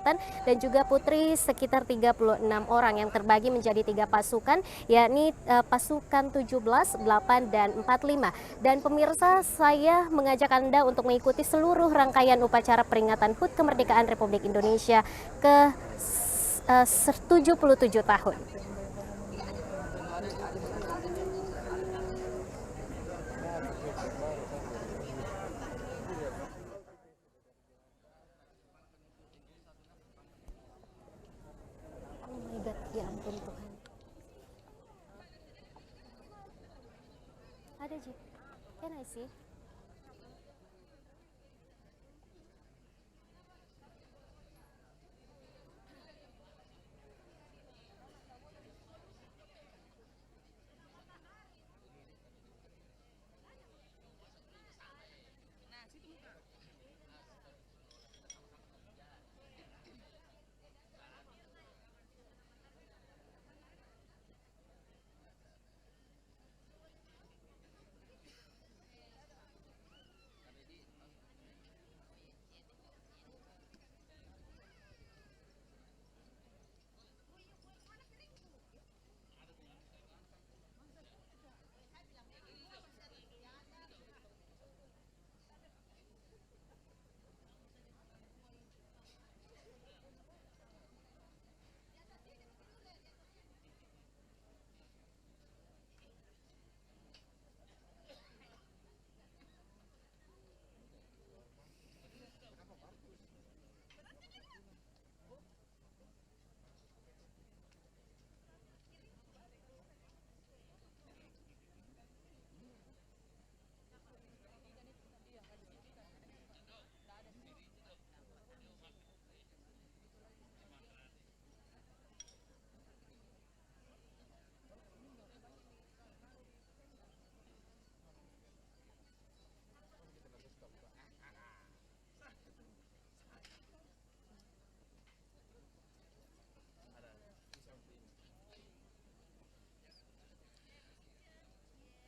angkatan dan juga putri sekitar 36 orang yang terbagi menjadi 3 pasukan, yakni pasukan 17, 8, dan 45. Dan pemirsa, saya mengajak Anda untuk mengikuti seluruh rangkaian upacara peringatan HUT Kemerdekaan Republik Indonesia ke 77 tahun. Oh my God, ya ampun Tuhan. Ada Ji, can I see?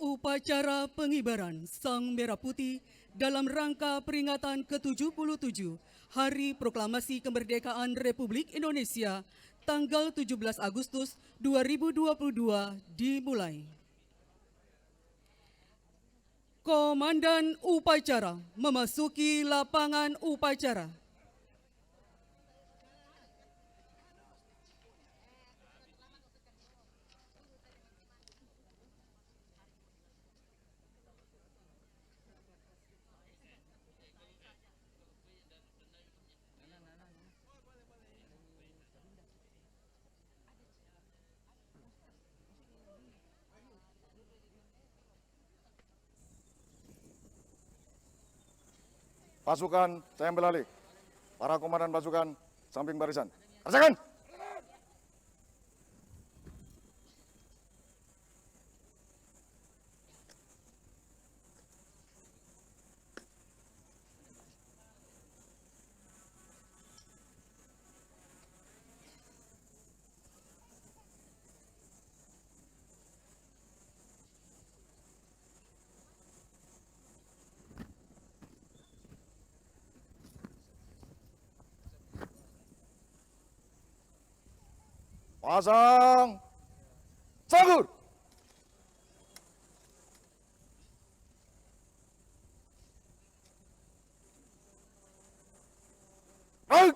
Upacara pengibaran Sang Merah Putih dalam rangka peringatan ke-77 Hari Proklamasi Kemerdekaan Republik Indonesia tanggal 17 Agustus 2022 dimulai. Komandan upacara memasuki lapangan upacara. Pasukan, saya ambil alih. Para komandan pasukan, samping barisan. Kerjakan! Pasang sanggur. Baik.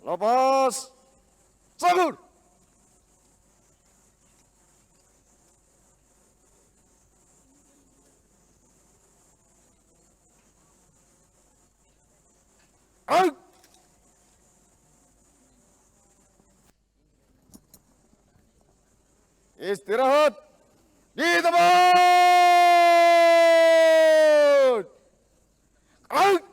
Lepas sanggur. Baik. Istirahat di tempat. Baik.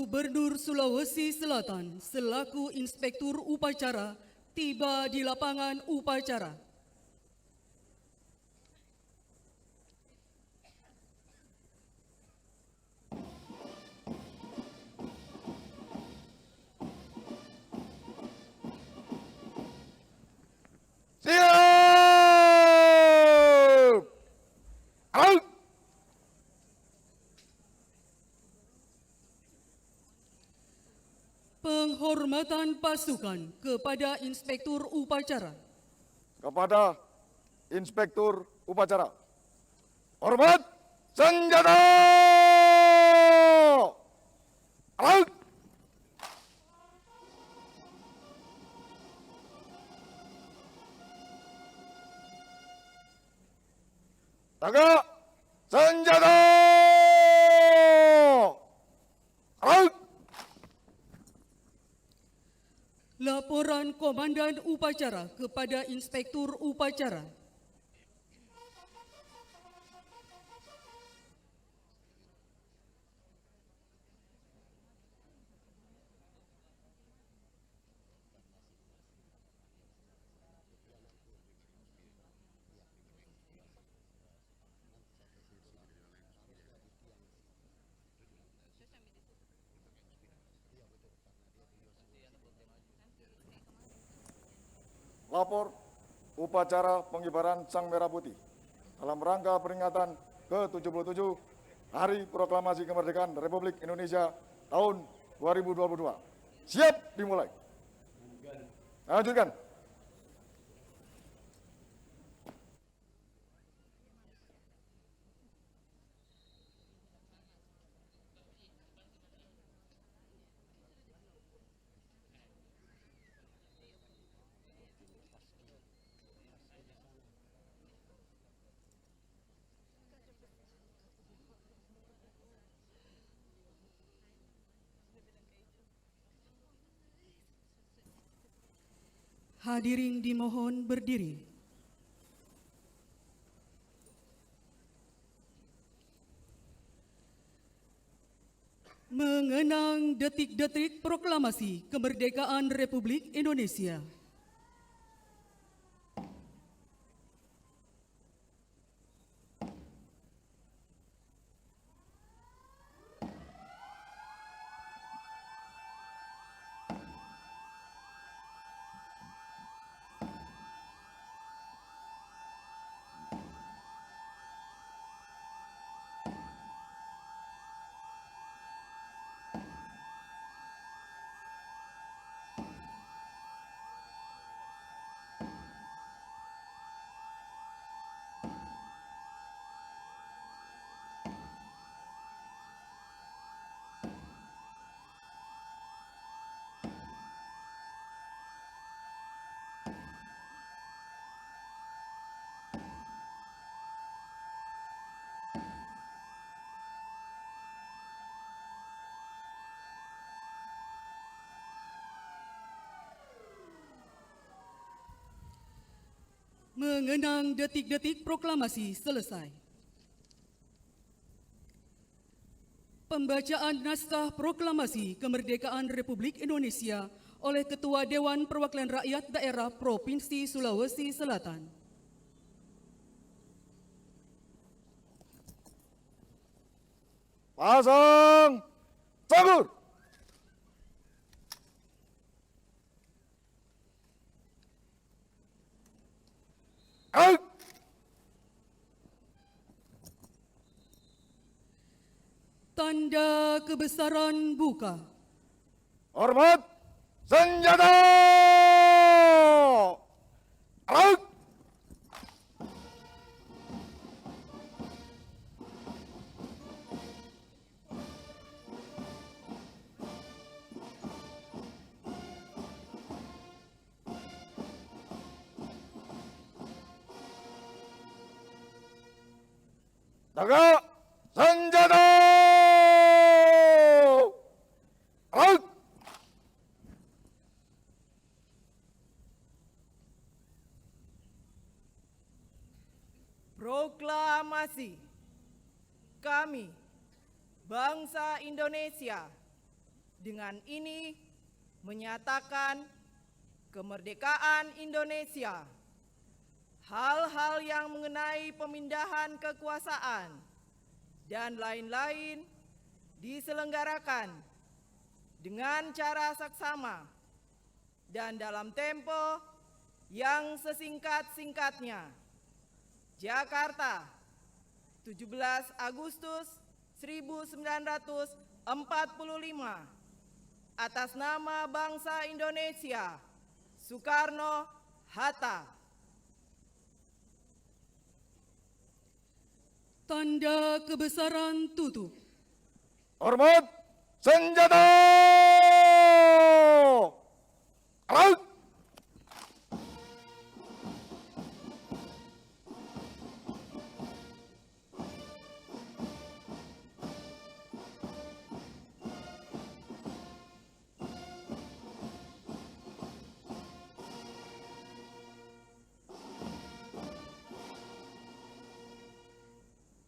Gubernur Sulawesi Selatan selaku Inspektur Upacara tiba di lapangan upacara. Siap! Out! Penghormatan pasukan kepada Inspektur Upacara. Kepada Inspektur Upacara. Hormat senjata! Out! Tegak senjata! Out! Laporan Komandan Upacara kepada Inspektur Upacara. Lapor upacara pengibaran Sang Merah Putih dalam rangka peringatan ke-77 Hari Proklamasi Kemerdekaan Republik Indonesia tahun 2022. Siap dimulai. Lanjutkan. Hadirin dimohon berdiri. Mengenang detik-detik proklamasi kemerdekaan Republik Indonesia. Mengenang detik-detik proklamasi selesai. Pembacaan naskah proklamasi kemerdekaan Republik Indonesia oleh Ketua Dewan Perwakilan Rakyat Daerah Provinsi Sulawesi Selatan. Pasang cagur. Out. Tanda kebesaran buka. Hormat senjata. Out. Tegak senjata. Out. Proklamasi. Kami, bangsa Indonesia, dengan ini menyatakan kemerdekaan Indonesia. Hal-hal yang mengenai pemindahan kekuasaan dan lain-lain diselenggarakan dengan cara saksama dan dalam tempo yang sesingkat-singkatnya. Jakarta, 17 Agustus 1945. Atas nama bangsa Indonesia, Soekarno-Hatta. Tanda kebesaran tutup. Hormat senjata. Out.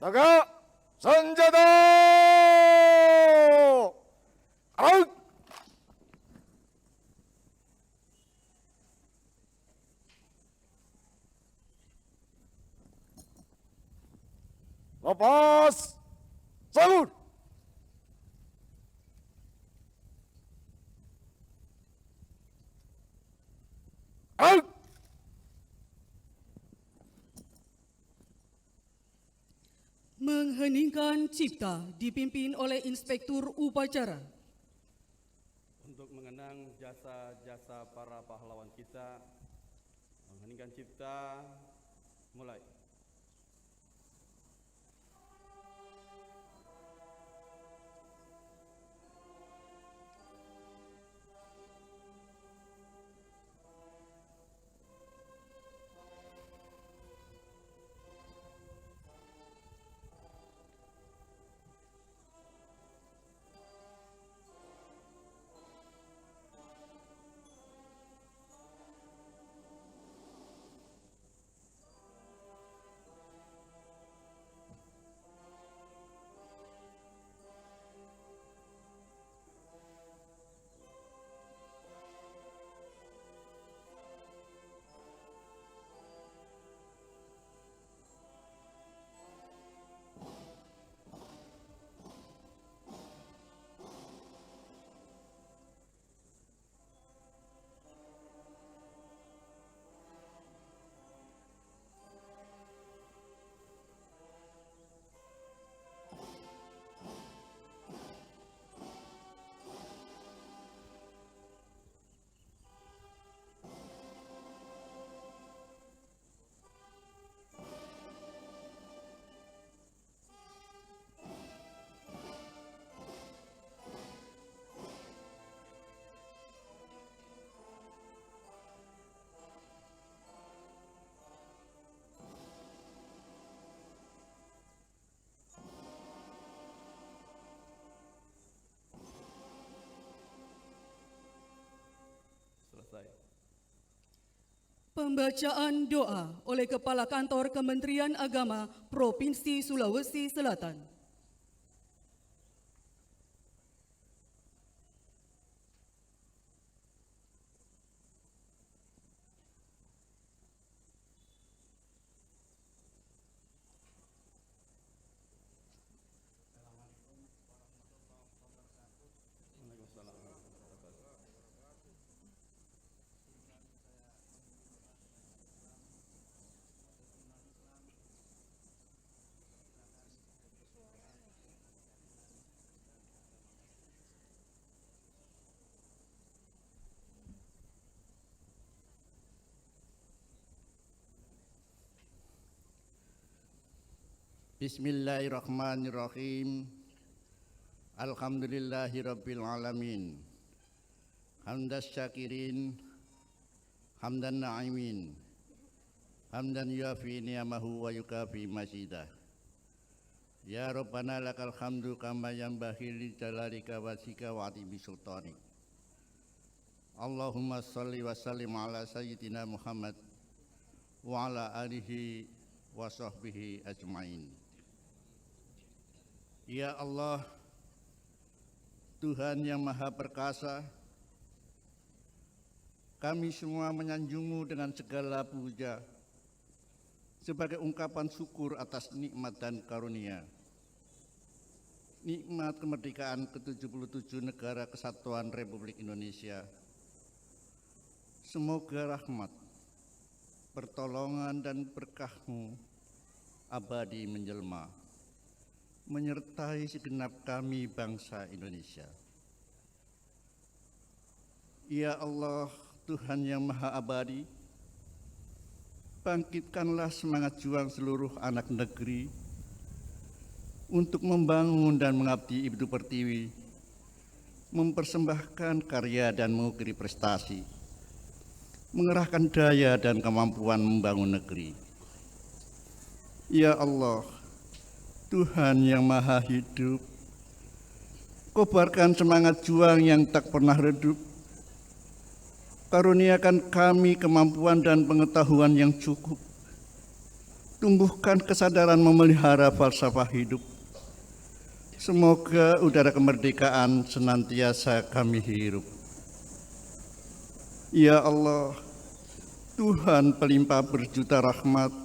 Tegak senjata. Out. Lepas salur. Out. Mengheningkan cipta dipimpin oleh Inspektur Upacara. Untuk mengenang jasa-jasa para pahlawan kita, mengheningkan cipta, mulai. Selesai. Pembacaan doa oleh Kepala Kantor Kementerian Agama Provinsi Sulawesi Selatan. Bismillahirrahmanirrahim. Alhamdulillahirabbil alamin. Hamdas syakirin, hamdan na'imin, hamdan yuafi ni'amahu wa yukafi mazidah. Ya Rabbana lakal hamdu kama yanbaghi li jalalika wajhika wa 'azimi sultanik. Allahumma shalli wa sallim ala sayyidina Muhammad wa ala alihi wa sahbihi ajmain. Ya Allah, Tuhan yang Maha Perkasa, kami semua menyanjung-Mu dengan segala puja sebagai ungkapan syukur atas nikmat dan karunia. Nikmat kemerdekaan ke-77 Negara Kesatuan Republik Indonesia. Semoga rahmat, pertolongan dan berkah-Mu abadi menjelma, menyertai segenap kami bangsa Indonesia. Ya Allah, Tuhan yang Maha Abadi, bangkitkanlah semangat juang seluruh anak negeri untuk membangun dan mengabdi Ibu Pertiwi, mempersembahkan karya dan mengukiri prestasi, mengerahkan daya dan kemampuan membangun negeri. Ya Allah, Tuhan yang Maha Hidup, kobarkan semangat juang yang tak pernah redup. Karuniakan kami kemampuan dan pengetahuan yang cukup. Tumbuhkan kesadaran memelihara falsafah hidup. Semoga udara kemerdekaan senantiasa kami hirup. Ya Allah, Tuhan pelimpah berjuta rahmat,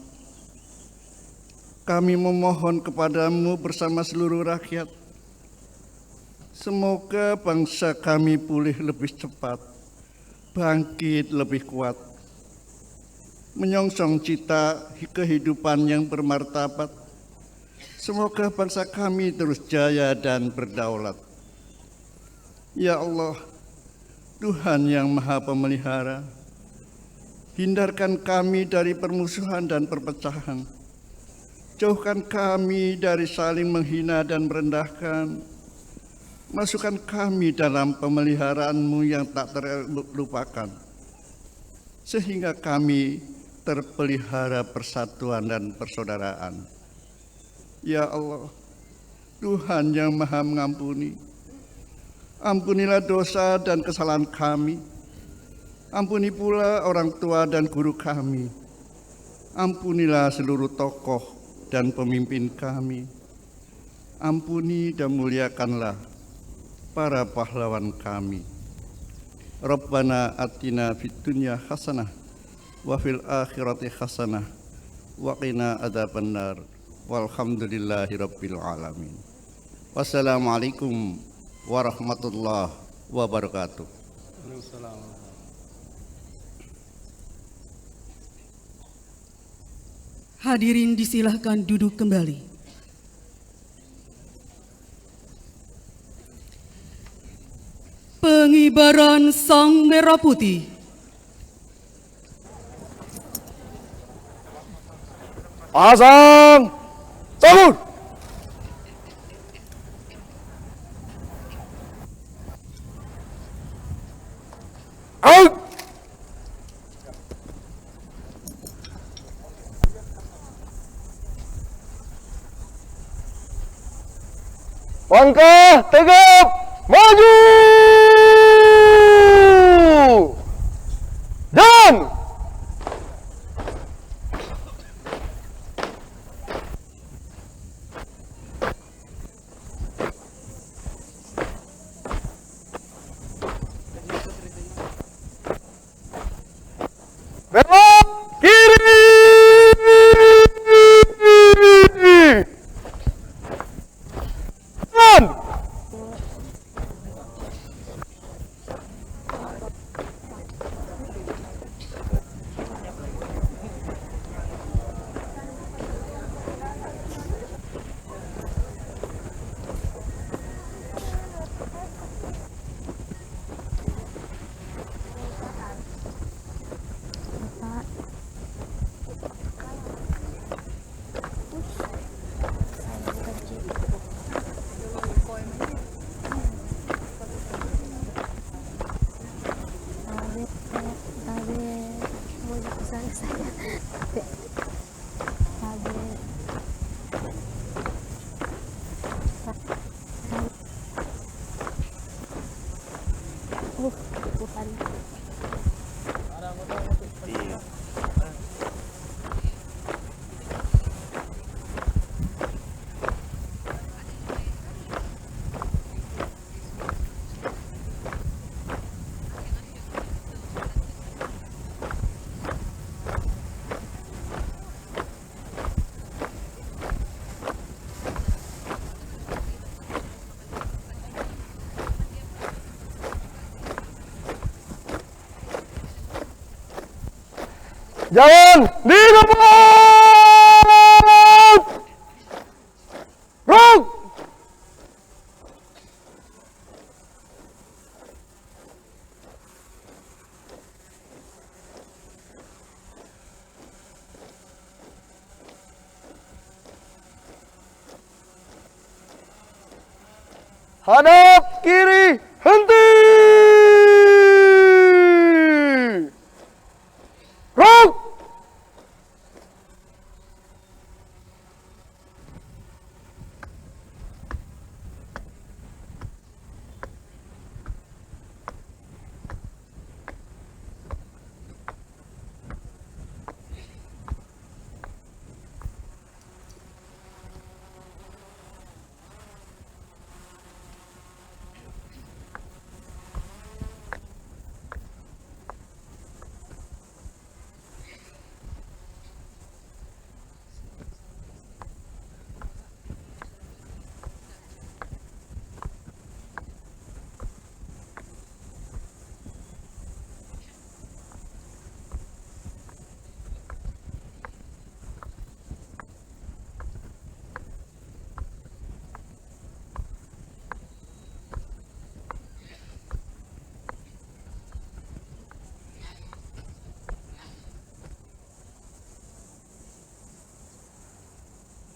kami memohon kepadamu bersama seluruh rakyat. Semoga bangsa kami pulih lebih cepat, bangkit lebih kuat, menyongsong cita kehidupan yang bermartabat. Semoga bangsa kami terus jaya dan berdaulat. Ya Allah, Tuhan yang Maha Pemelihara, hindarkan kami dari permusuhan dan perpecahan. Jauhkan kami dari saling menghina dan merendahkan. Masukkan kami dalam pemeliharaan-Mu yang tak terlupakan, sehingga kami terpelihara persatuan dan persaudaraan. Ya Allah, Tuhan yang Maha Mengampuni, ampunilah dosa dan kesalahan kami. Ampuni pula orang tua dan guru kami. Ampunilah seluruh tokoh dan pemimpin kami. Ampuni dan muliakanlah para pahlawan kami. Rabbana atina fid dunya hasanah wa fil akhirati hasanah wa qina adzabannar. Walhamdulillahi rabbil alamin. Wassalamualaikum warahmatullahi wabarakatuh. Hadirin disilahkan duduk kembali. Pengibaran Sang Merah Putih. Pasang sabun. Out. Langkah tegap maju. Dan belok kiri. Dan Tuhan. Jangan digebuk! Ruk! Hadap kiri, henti! Ruk!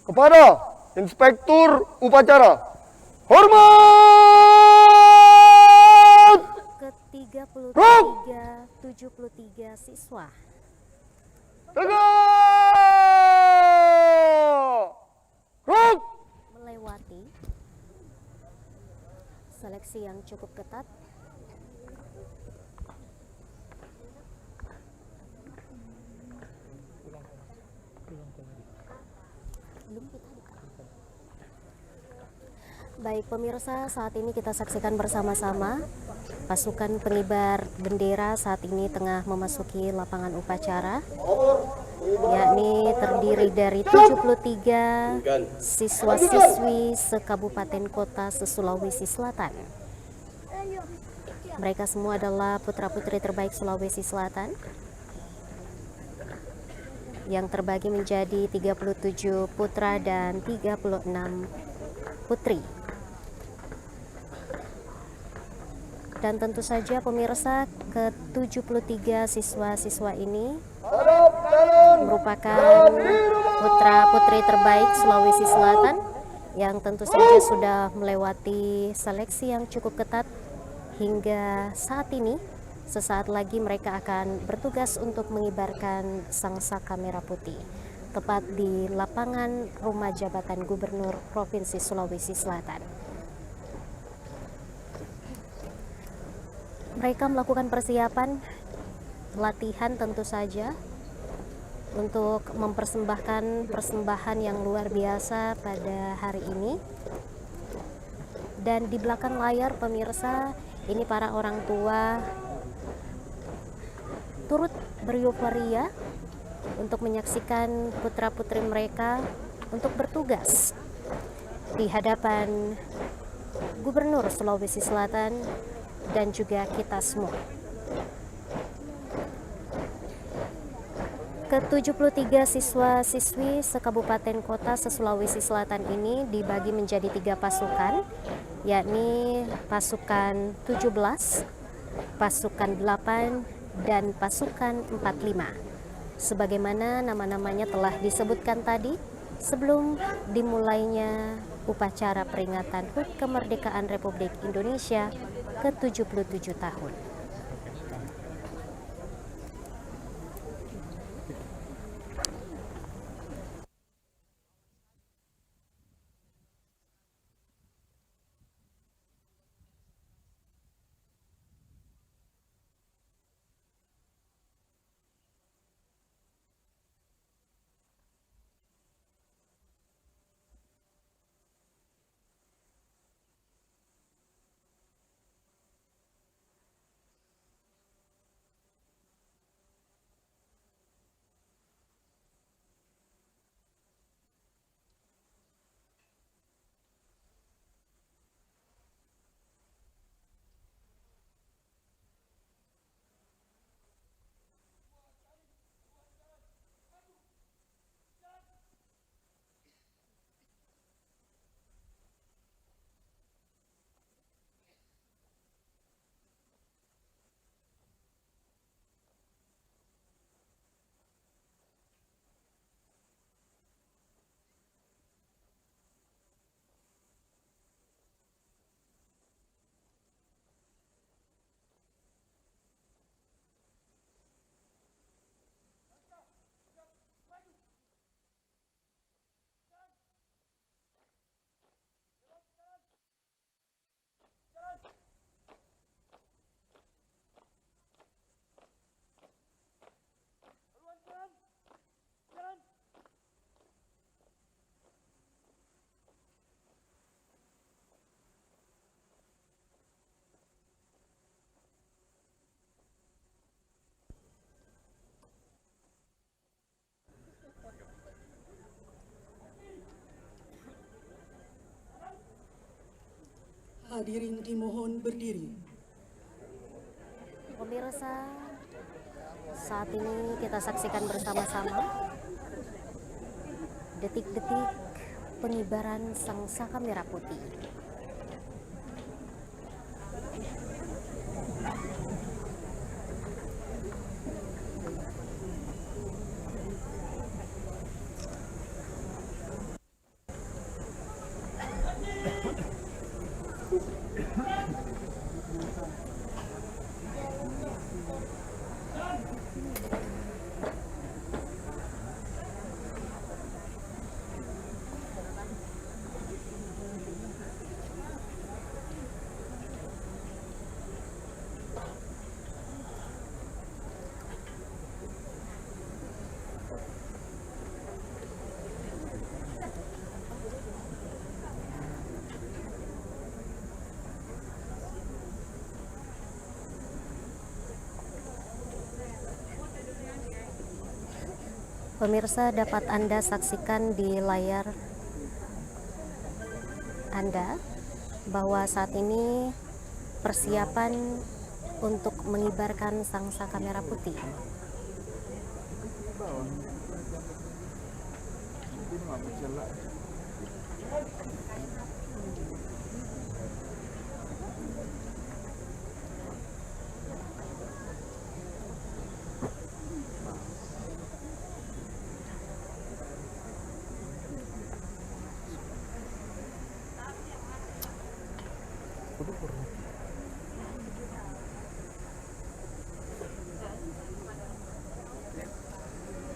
Kepada Inspektur Upacara, hormat! Ke-33 73 siswa Tegak! Ruk! melewati seleksi yang cukup ketat. Baik pemirsa, saat ini kita saksikan bersama-sama pasukan pengibar bendera saat ini tengah memasuki lapangan upacara, yakni terdiri dari 73 siswa-siswi sekabupaten kota se-Sulawesi Selatan. Mereka semua adalah putra-putri terbaik Sulawesi Selatan yang terbagi menjadi 37 putra dan 36 putri. Dan tentu saja pemirsa, ke-73 siswa-siswa ini merupakan putra-putri terbaik Sulawesi Selatan yang tentu saja sudah melewati seleksi yang cukup ketat hingga saat ini. Sesaat lagi mereka akan bertugas untuk mengibarkan sangsaka merah putih tepat di lapangan Rumah Jabatan Gubernur Provinsi Sulawesi Selatan. Mereka melakukan persiapan latihan tentu saja untuk mempersembahkan persembahan yang luar biasa pada hari ini. Dan di belakang layar pemirsa, ini para orang tua turut bereuforia untuk menyaksikan putra-putri mereka untuk bertugas di hadapan Gubernur Sulawesi Selatan dan juga kita semua. Ke-73 siswa-siswi sekabupaten kota se-Sulawesi Selatan ini dibagi menjadi 3 pasukan, yakni pasukan 17, pasukan 8, dan pasukan 45. Sebagaimana nama-namanya telah disebutkan tadi sebelum dimulainya upacara peringatan HUT Kemerdekaan Republik Indonesia ke-77 tahun. hadirin dimohon berdiri. Pemirsa, saat ini kita saksikan bersama-sama detik-detik pengibaran Sangsaka Merah Putih. Pemirsa, dapat Anda saksikan di layar Anda bahwa saat ini persiapan untuk mengibarkan Sangsaka Merah Putih.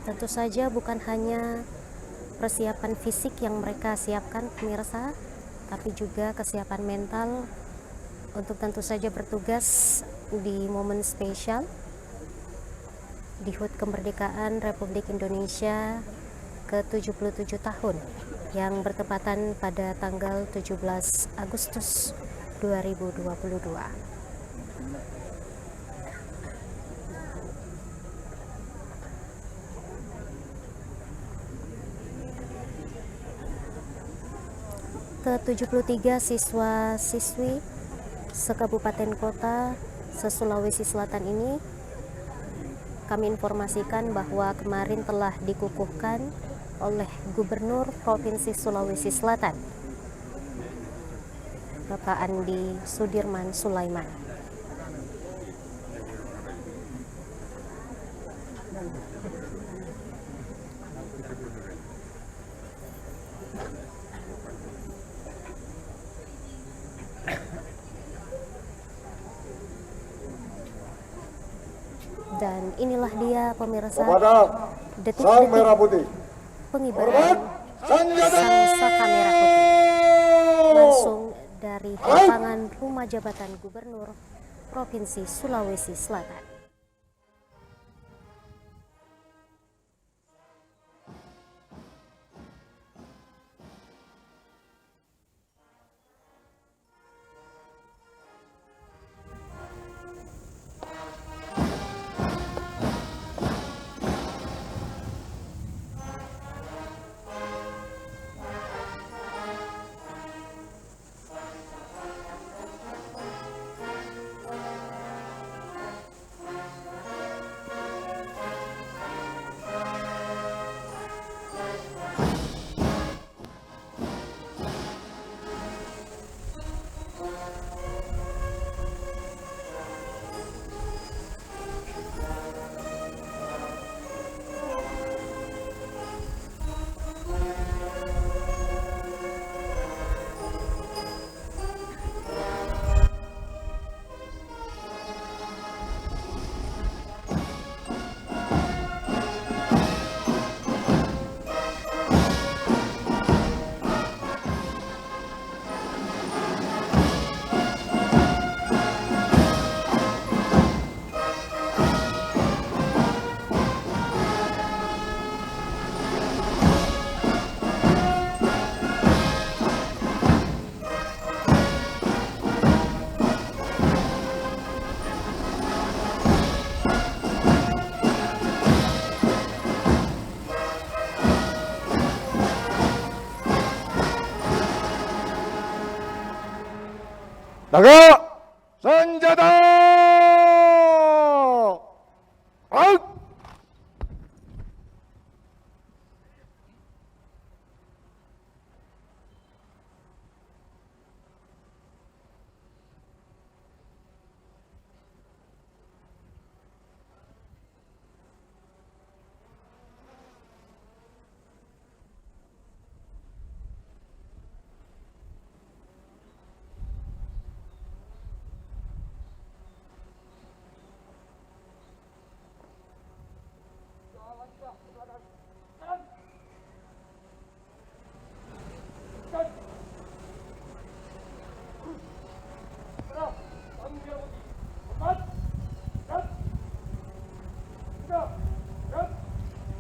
Tentu saja bukan hanya persiapan fisik yang mereka siapkan, pemirsa, tapi juga kesiapan mental untuk tentu saja bertugas di momen spesial di HUT Kemerdekaan Republik Indonesia ke-77 tahun yang bertepatan pada tanggal 17 Agustus 2022. Ke-73 siswa-siswi sekabupaten kota se-Sulawesi Selatan ini kami informasikan bahwa kemarin telah dikukuhkan oleh Gubernur Provinsi Sulawesi Selatan, Bapak Andi Sudirman Sulaiman. Dan inilah dia, pemirsa, Kepada Sang Merah detik-detik Putih. pengibaran Senjata! Sangsaka Merah Putih langsung dari lapangan Rumah Jabatan Gubernur Provinsi Sulawesi Selatan. Tegak senjata. Out.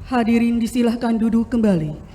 Hadirin disilahkan duduk kembali.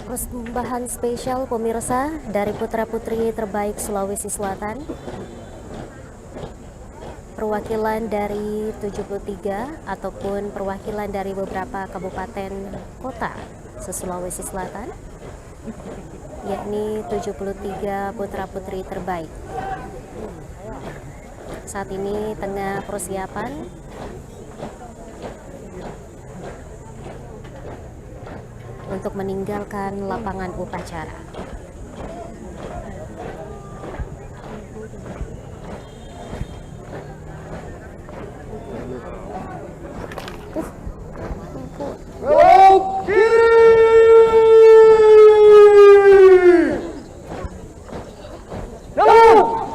Persembahan spesial pemirsa dari putra-putri terbaik Sulawesi Selatan, perwakilan dari 73 ataupun perwakilan dari beberapa kabupaten kota se-Sulawesi Selatan, yakni 73 putra-putri terbaik. Saat ini tengah persiapan untuk meninggalkan lapangan upacara.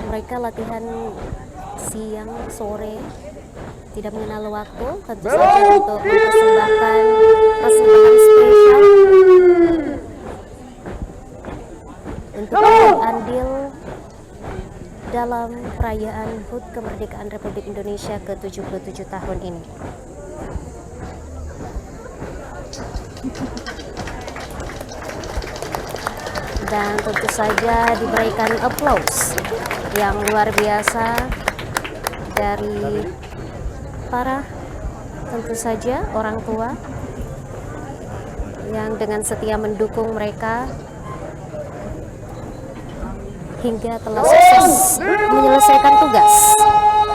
Mereka latihan siang, sore, tidak mengenal waktu, tentu saja untuk mempersembahkan persembahan spesial untuk andil dalam perayaan HUT Kemerdekaan Republik Indonesia ke-77 tahun ini. Dan tentu saja diberikan aplaus yang luar biasa dari para tentu saja orang tua yang dengan setia mendukung mereka hingga telah sukses menyelesaikan tugas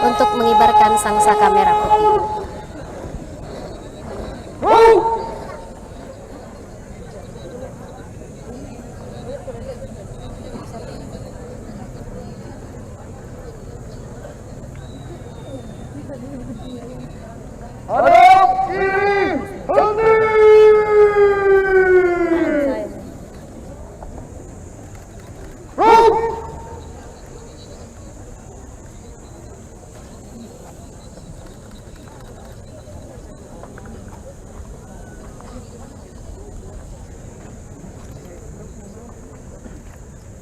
untuk mengibarkan sangsaka merah putih.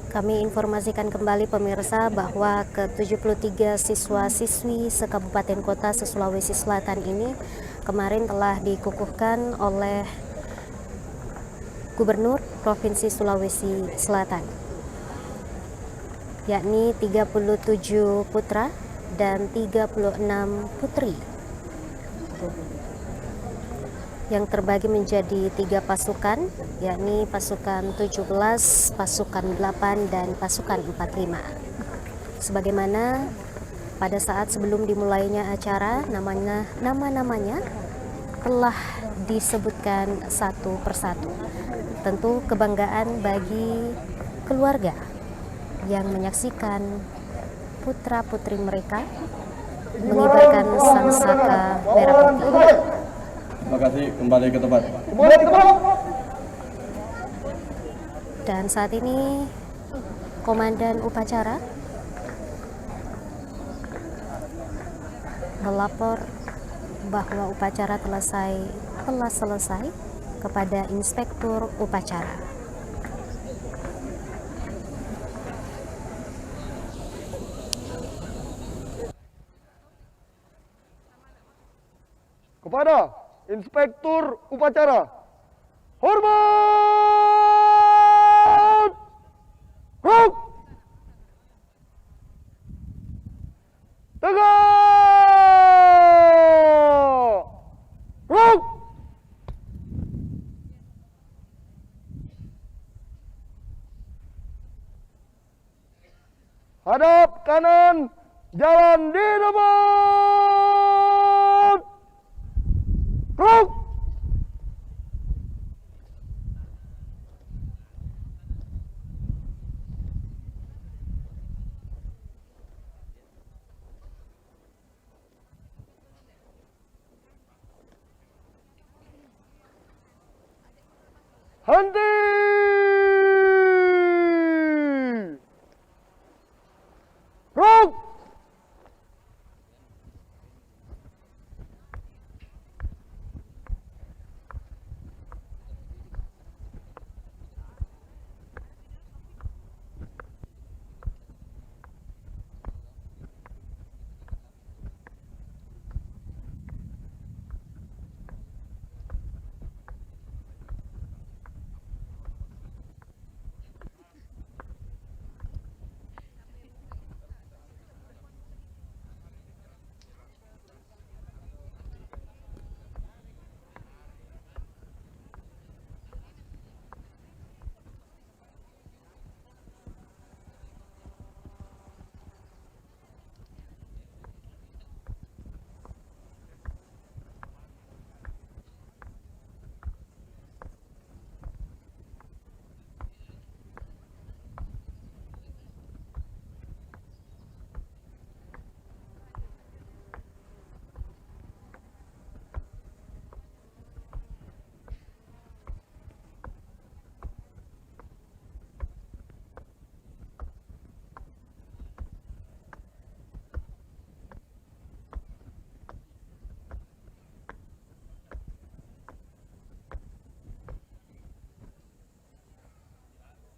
Kami informasikan kembali pemirsa bahwa ke-73 siswa-siswi sekabupaten kota se-Sulawesi Selatan ini kemarin telah dikukuhkan oleh Gubernur Provinsi Sulawesi Selatan, yakni 37 putra dan 36 putri, yang terbagi menjadi 3 pasukan, yakni pasukan 17, pasukan 8, dan pasukan 45. Sebagaimana pada saat sebelum dimulainya acara, nama-namanya telah disebutkan satu persatu. Tentu kebanggaan bagi keluarga yang menyaksikan putra-putri mereka mengibarkan sangsaka merah putih. Terima kasih, kembali ke tempat. Dan saat ini Komandan Upacara melapor bahwa upacara telah selesai kepada Inspektur Upacara. Kepada Inspektur Upacara, hormat! Ruk! Tegak! Ruk! Hadap kanan, jalan di depan! Ruk! Henti! Ruk!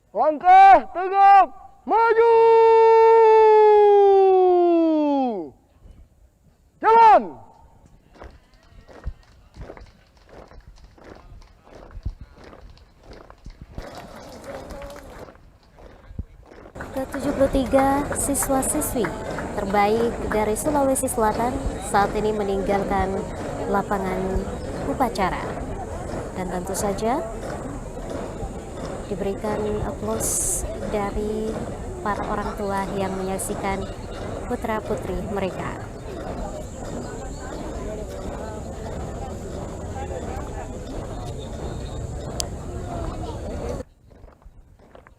Langkah tegap maju. Jalan. Ke-73 siswa-siswi terbaik dari Sulawesi Selatan saat ini meninggalkan lapangan upacara. Dan tentu saja diberikan aplaus dari para orang tua yang menyaksikan putra-putri mereka.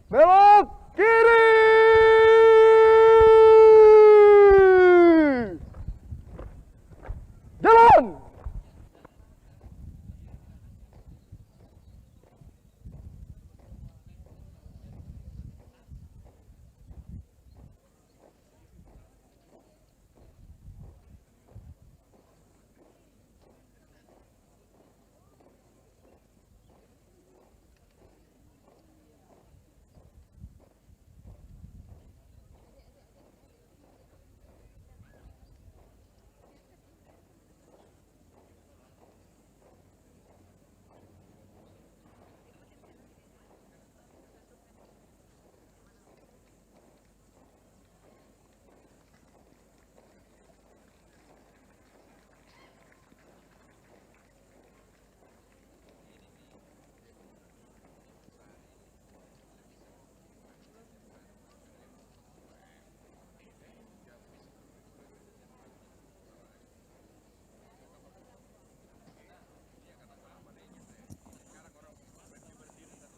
Belok kiri. Jalan.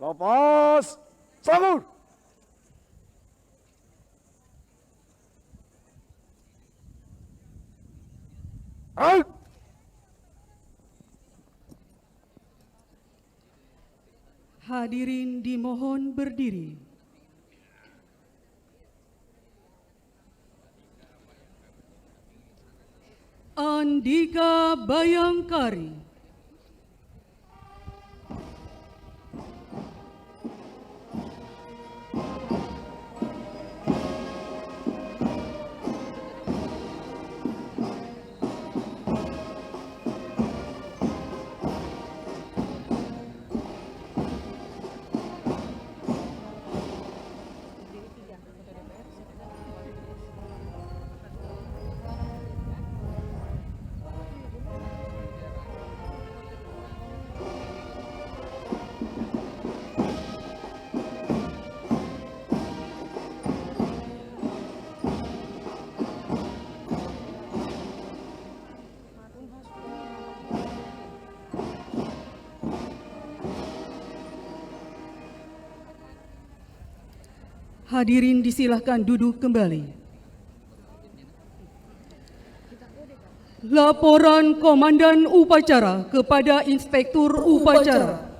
Lepas, sambut. Out. Hadirin dimohon berdiri. Andika Bayangkari. Hadirin disilahkan duduk kembali. Laporan Komandan Upacara kepada Inspektur Upacara.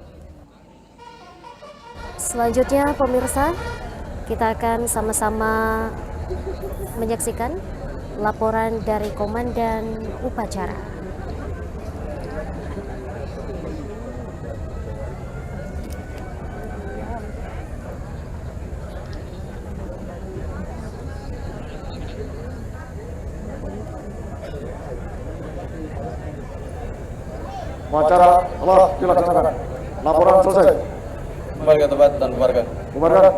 Selanjutnya pemirsa, kita akan sama-sama menyaksikan laporan dari Komandan Upacara. Upacara telah dilaksanakan. Laporan selesai. Kembali ke tempat dan keluarga. Bubarkan.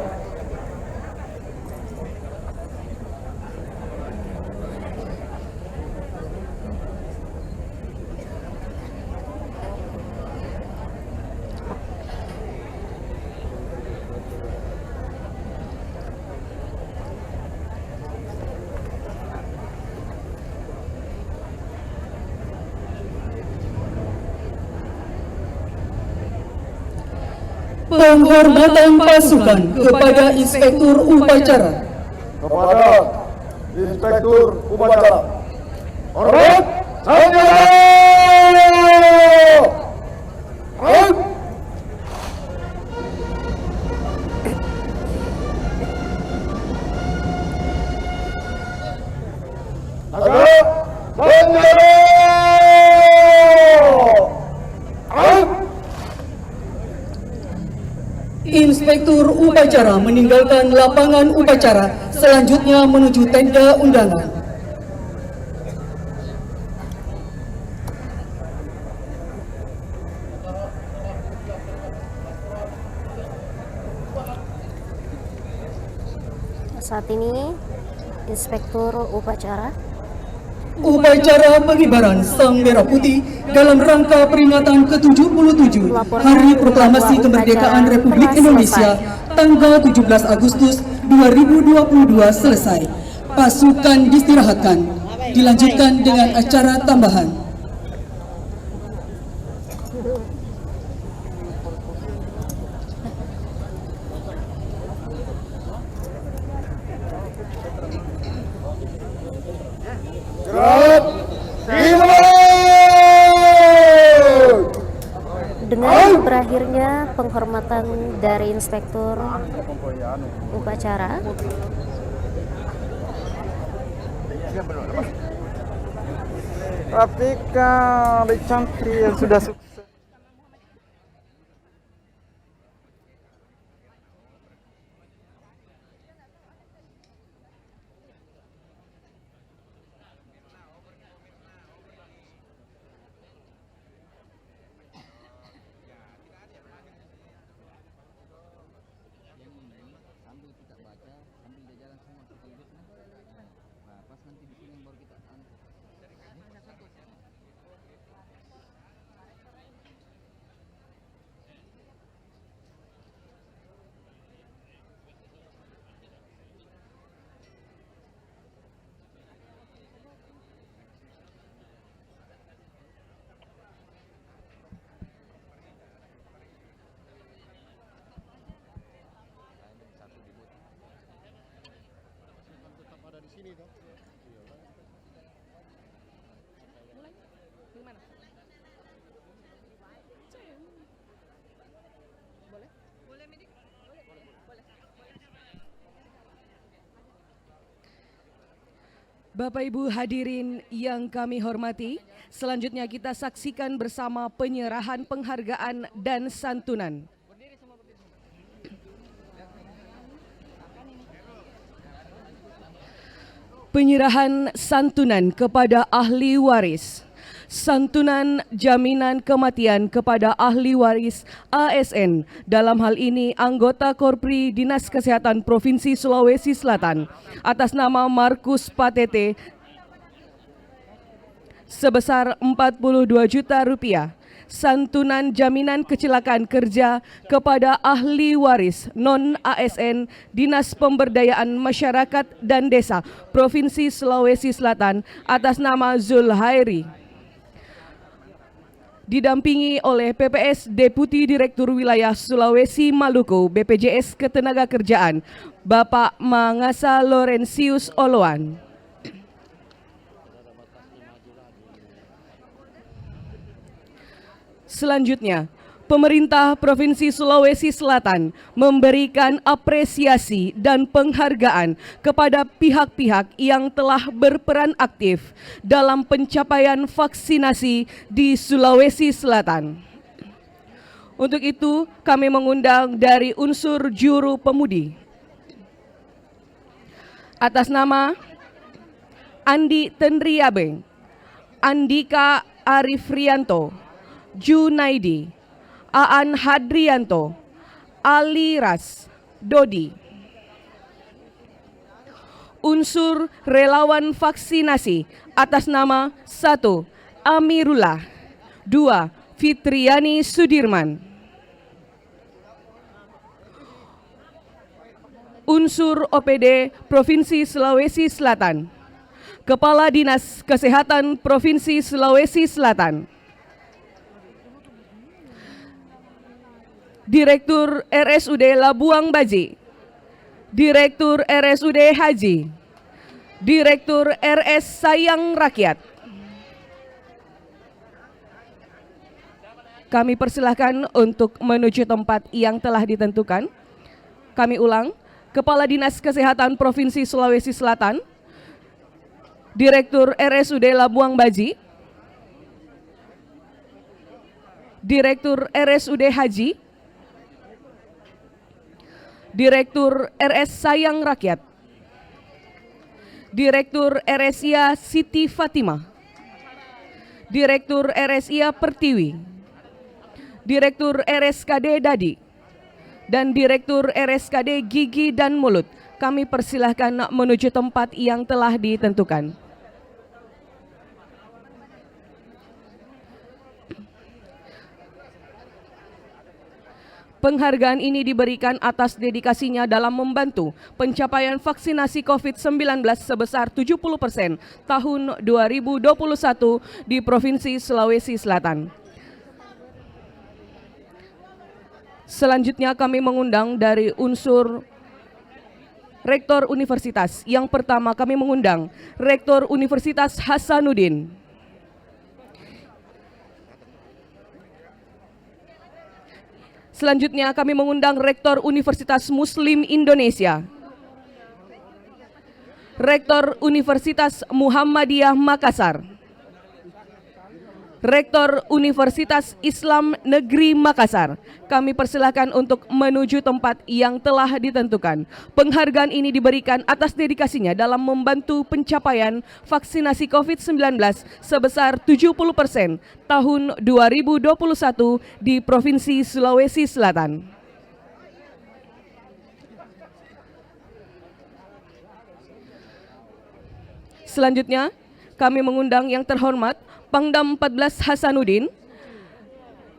Penghormatan pasukan kepada Inspektur Upacara. Kepada Inspektur Upacara. Hormat, saya. Hormat. Inspektur Upacara meninggalkan lapangan upacara, selanjutnya menuju tenda undangan. Saat ini Inspektur Upacara Upacara pengibaran Sang Merah Putih dalam rangka peringatan ke-77 Hari Proklamasi Kemerdekaan Republik Indonesia tanggal 17 Agustus 2022 selesai. Pasukan diistirahatkan, dilanjutkan dengan acara tambahan. Dengan berakhirnya penghormatan dari Inspektur Upacara, Rafika Richantri yang sudah sukses. Bapak Ibu hadirin yang kami hormati, selanjutnya kita saksikan bersama penyerahan penghargaan dan santunan. Penyerahan santunan kepada ahli waris. Santunan jaminan kematian kepada ahli waris ASN, dalam hal ini anggota Korpri Dinas Kesehatan Provinsi Sulawesi Selatan, atas nama Markus Patete sebesar Rp42 juta. Santunan jaminan kecelakaan kerja kepada ahli waris non-ASN Dinas Pemberdayaan Masyarakat dan Desa Provinsi Sulawesi Selatan atas nama Zulhairi didampingi oleh PPS Deputi Direktur Wilayah Sulawesi Maluku BPJS Ketenagakerjaan, Bapak Mangasa Laurentius Oloan. Selanjutnya, pemerintah Provinsi Sulawesi Selatan memberikan apresiasi dan penghargaan kepada pihak-pihak yang telah berperan aktif dalam pencapaian vaksinasi di Sulawesi Selatan. Untuk itu, kami mengundang dari unsur juru pemudi. Atas nama Andi Tenriabeng, Andika Arifrianto, Junaidi, Aan Hadrianto, Ali Ras, Dodi. Unsur relawan vaksinasi atas nama 1. Amirullah, 2. Fitriani Sudirman. Unsur OPD Provinsi Sulawesi Selatan, Kepala Dinas Kesehatan Provinsi Sulawesi Selatan, Direktur RSUD Labuang Baji, Direktur RSUD Haji, Direktur RS Sayang Rakyat. Kami persilahkan untuk menuju tempat yang telah ditentukan. Kami ulang, Kepala Dinas Kesehatan Provinsi Sulawesi Selatan, Direktur RSUD Labuang Baji, Direktur RSUD Haji, Direktur RS Sayang Rakyat, Direktur RSIA Siti Fatimah, Direktur RSIA Pertiwi, Direktur RSKD Dadi, dan Direktur RSKD Gigi dan Mulut. Kami persilahkan menuju tempat yang telah ditentukan. Penghargaan ini diberikan atas dedikasinya dalam membantu pencapaian vaksinasi COVID-19 sebesar 70% tahun 2021 di Provinsi Sulawesi Selatan. Selanjutnya kami mengundang dari unsur Rektor Universitas. Yang pertama kami mengundang Rektor Universitas Hasanuddin. Selanjutnya kami mengundang Rektor Universitas Muslim Indonesia, Rektor Universitas Muhammadiyah Makassar, Rektor Universitas Islam Negeri Makassar. Kami persilahkan untuk menuju tempat yang telah ditentukan. Penghargaan ini diberikan atas dedikasinya dalam membantu pencapaian vaksinasi COVID-19 sebesar 70% tahun 2021 di Provinsi Sulawesi Selatan. Selanjutnya, kami mengundang yang terhormat Pangdam 14 Hasanuddin,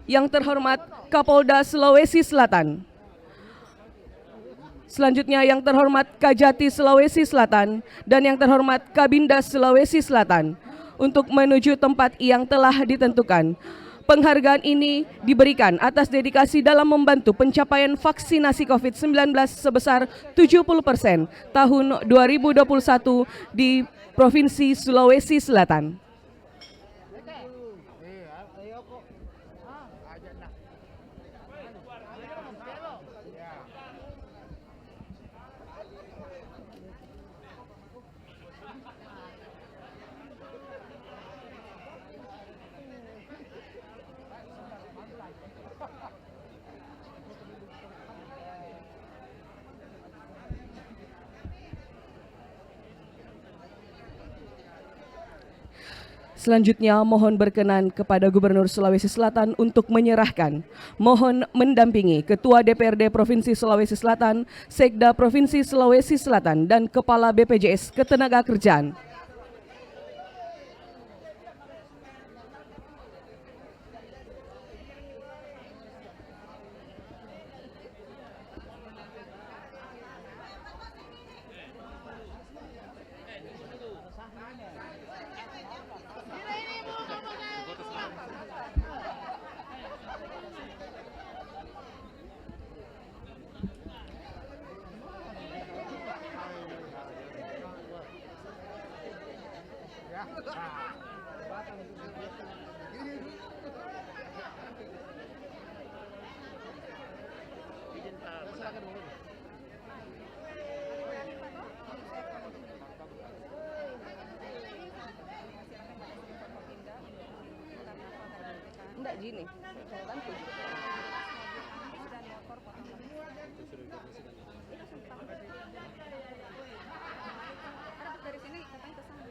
yang terhormat Kapolda Sulawesi Selatan. Selanjutnya yang terhormat Kajati Sulawesi Selatan dan yang terhormat Kabinda Sulawesi Selatan untuk menuju tempat yang telah ditentukan. Penghargaan ini diberikan atas dedikasi dalam membantu pencapaian vaksinasi COVID-19 sebesar 70% tahun 2021 di Provinsi Sulawesi Selatan. Selanjutnya mohon berkenan kepada Gubernur Sulawesi Selatan untuk menyerahkan, mohon mendampingi Ketua DPRD Provinsi Sulawesi Selatan, Sekda Provinsi Sulawesi Selatan, dan Kepala BPJS Ketenagakerjaan. Enggak gini, saya bantu. Dari sini katanya ke sana.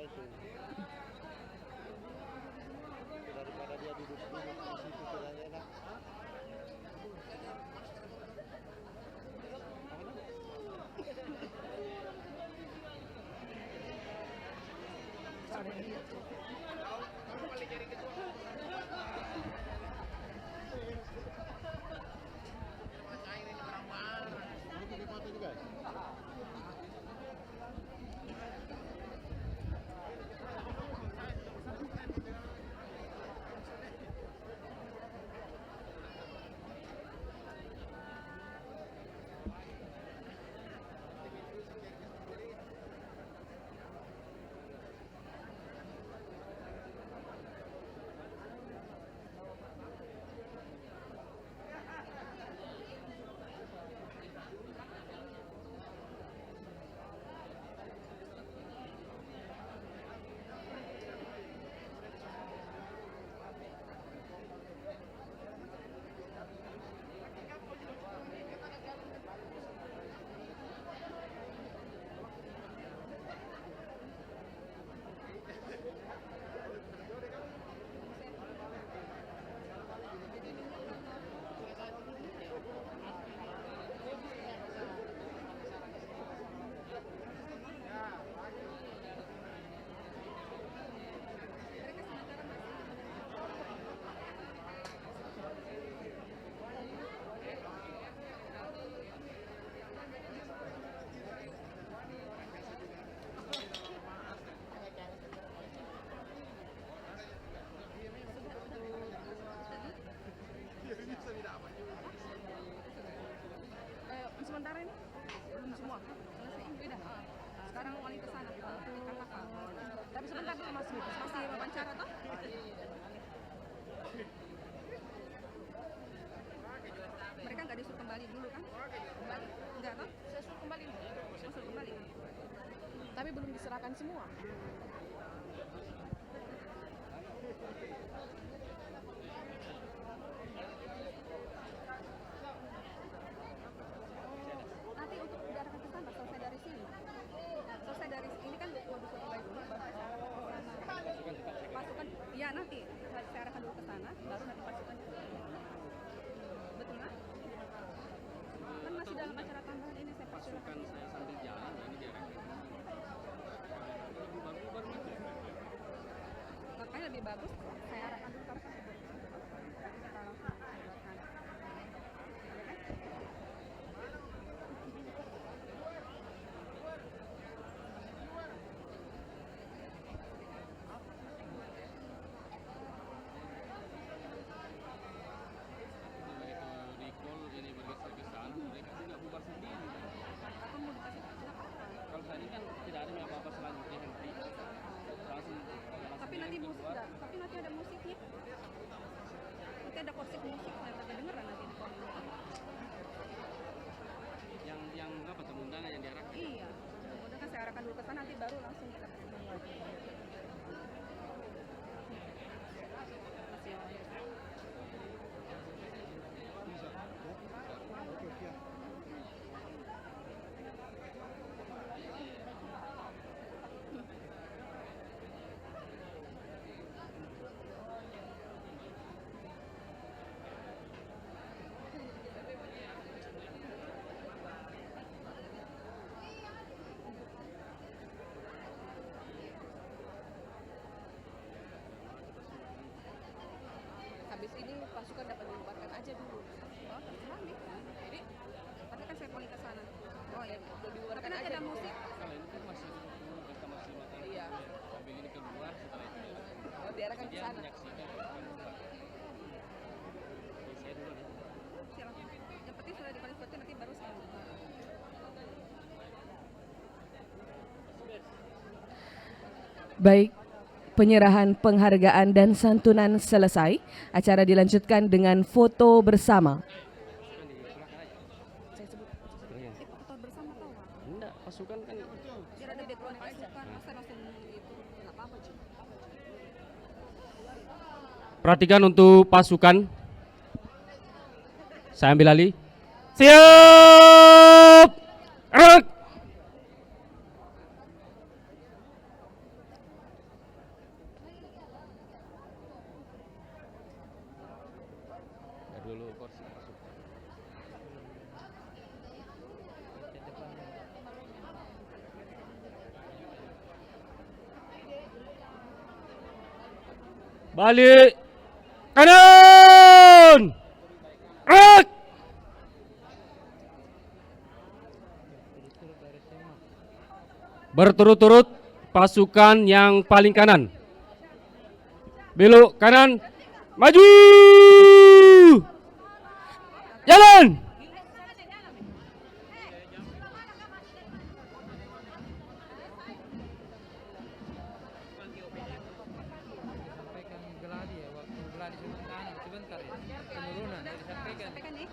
Selesai di sini. Daripada dia duduk-duduk di situ kurang enak. Ini di foto juga. Sementara ini belum semua selesai. Udah. Sekarang wali ke sana kakak. Tapi sebentar dulu masih wawancara toh? Mereka nggak disuruh kembali dulu kan? Kembali? Enggak toh? Saya suruh kembali. Suruh kembali. Tapi belum diserahkan semua. Nanti untuk diarahkan ke sana selesai dari sini. Selesai dari ini kan disuruh kembali dulu baru saya arahkan ke sana. Pasukan, ya nanti saya arahkan dulu ke sana, baru nanti pasukan. Betul nggak? Kan masih dalam acara tambahan ini saya pasukan saya sambil jalan ini diarahkan. Makanya lebih bagus saya arahkan dulu ke sana. Kita langsung arahkan. Kalau tadi kan tidak ada apa-apa selanjutnya nanti langsung tapi nanti musik enggak? Tapi nanti ada musik pasukan dapat dibubarkan aja dulu. Oh, terserah nih. Jadi, tapi kan saya poin ke sana. Oh ya, dibubarkan aja. Ada musik. Kalau ini kan masih kita masih matang. Iya. Sambil ini keluar setelah itu. Oh, diarahkan ke Dia sana. menyaksikan yang keluar. Jadi saya dulu nih. Silakan. Yang penting sudah dikualifikasi nanti baru saya buka. Baik, penyerahan penghargaan dan santunan selesai. Acara dilanjutkan dengan foto bersama. Saya sebut. Foto bersama tahu nggak? Enggak, pasukan kan Biar ada background pasukan. Masa langsung itu nggak apa-apa cuy. perhatikan untuk pasukan. Saya ambil alih. Siap. Gerak. Dulu kursi pasukan. Balik kanan. Gerak. Berturut-turut pasukan yang paling kanan. Belok kanan. Maju. Jalan. Sampaikan nih.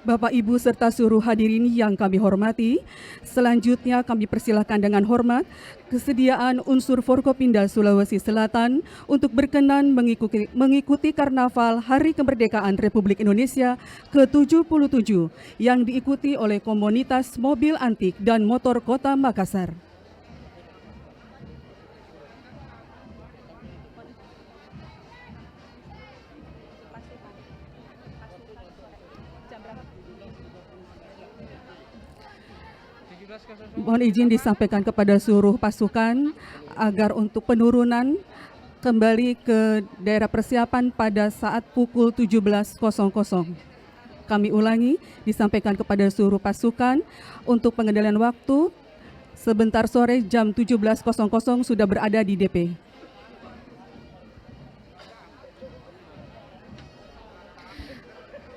Bapak, Ibu, serta seluruh hadirin yang kami hormati, selanjutnya kami persilakan dengan hormat kesediaan unsur Forkopimda Sulawesi Selatan untuk berkenan mengikuti Karnaval Hari Kemerdekaan Republik Indonesia ke-77 yang diikuti oleh komunitas mobil antik dan motor Kota Makassar. Mohon izin disampaikan kepada seluruh pasukan agar untuk penurunan kembali ke daerah persiapan pada saat pukul 17.00. Kami ulangi, disampaikan kepada seluruh pasukan untuk pengendalian waktu sebentar sore jam 17.00 sudah berada di DP.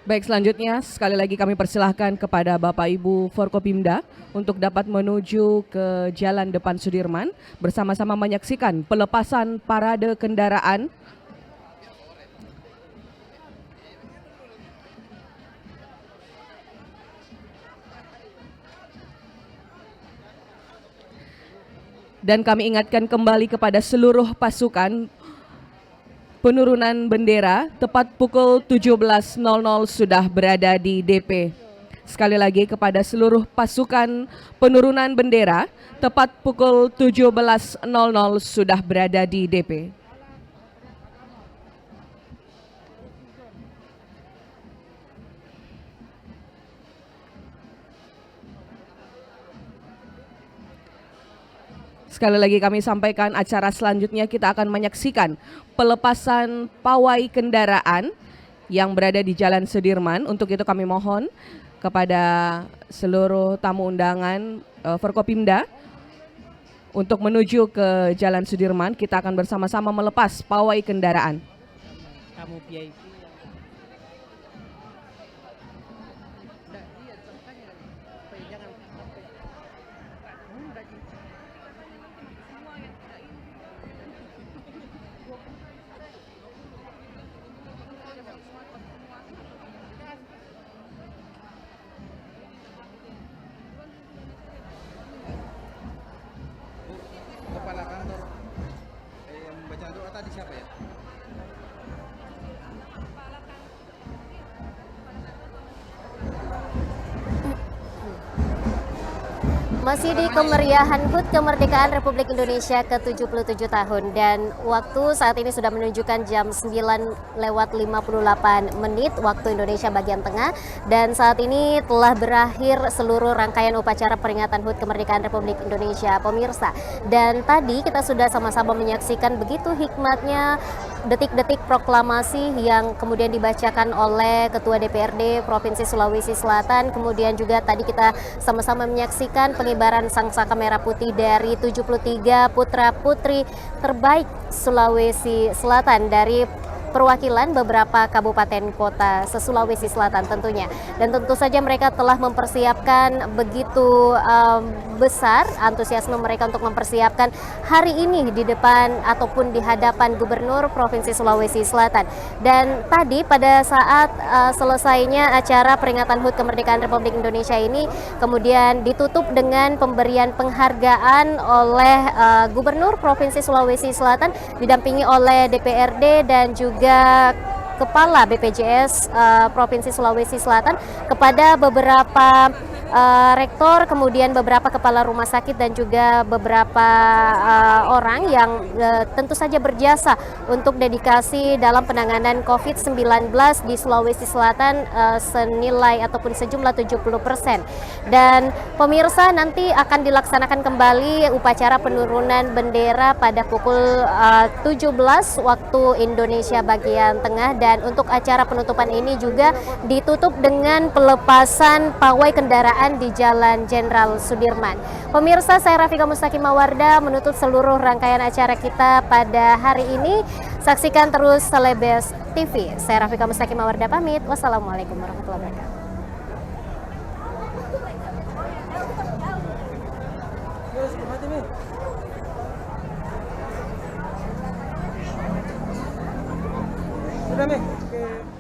Baik, selanjutnya sekali lagi kami persilahkan kepada Bapak Ibu Forkopimda untuk dapat menuju ke Jalan Depan Sudirman bersama-sama menyaksikan pelepasan parade kendaraan dan kami ingatkan kembali kepada seluruh pasukan penurunan bendera tepat pukul 17.00 sudah berada di DP. Sekali lagi kepada seluruh pasukan penurunan bendera tepat pukul 17.00 sudah berada di DP. Sekali lagi kami sampaikan acara selanjutnya kita akan menyaksikan pelepasan pawai kendaraan yang berada di Jalan Sudirman. Untuk itu kami mohon kepada seluruh tamu undangan Forkopimda untuk menuju ke Jalan Sudirman. Kita akan bersama-sama melepas pawai kendaraan. Kamu VIP. Kepala kantor yang membaca doa tadi siapa ya? Masih di kemeriahan HUT Kemerdekaan Republik Indonesia ke-77 tahun dan waktu saat ini sudah menunjukkan jam 9:58 waktu Indonesia bagian tengah, dan saat ini telah berakhir seluruh rangkaian upacara peringatan HUT Kemerdekaan Republik Indonesia, pemirsa. Dan tadi kita sudah sama-sama menyaksikan begitu hikmatnya detik-detik proklamasi yang kemudian dibacakan oleh Ketua DPRD Provinsi Sulawesi Selatan. Kemudian juga tadi kita sama-sama menyaksikan pengibaran sangsaka merah putih dari 73 putra-putri terbaik Sulawesi Selatan dari perwakilan beberapa kabupaten kota se-Sulawesi Selatan tentunya. Dan tentu saja mereka telah mempersiapkan begitu besar antusiasme mereka untuk mempersiapkan hari ini di depan ataupun di hadapan Gubernur Provinsi Sulawesi Selatan. Dan tadi pada saat selesainya acara peringatan HUT Kemerdekaan Republik Indonesia ini kemudian ditutup dengan pemberian penghargaan oleh Gubernur Provinsi Sulawesi Selatan didampingi oleh DPRD dan juga Kepala BPJS Provinsi Sulawesi Selatan kepada beberapa rektor, kemudian beberapa kepala rumah sakit dan juga beberapa orang yang tentu saja berjasa untuk dedikasi dalam penanganan COVID-19 di Sulawesi Selatan senilai ataupun sejumlah 70%. Dan pemirsa, nanti akan dilaksanakan kembali upacara penurunan bendera pada pukul 17 waktu Indonesia bagian tengah, dan untuk acara penutupan ini juga ditutup dengan pelepasan pawai kendaraan di Jalan Jenderal Sudirman. Pemirsa, saya Rafika Mustaqimawarda menutup seluruh rangkaian acara kita pada hari ini. Saksikan terus Celebes TV. Saya Rafika Mustaqimawarda pamit. Wassalamualaikum warahmatullahi wabarakatuh. Sudah, Mi.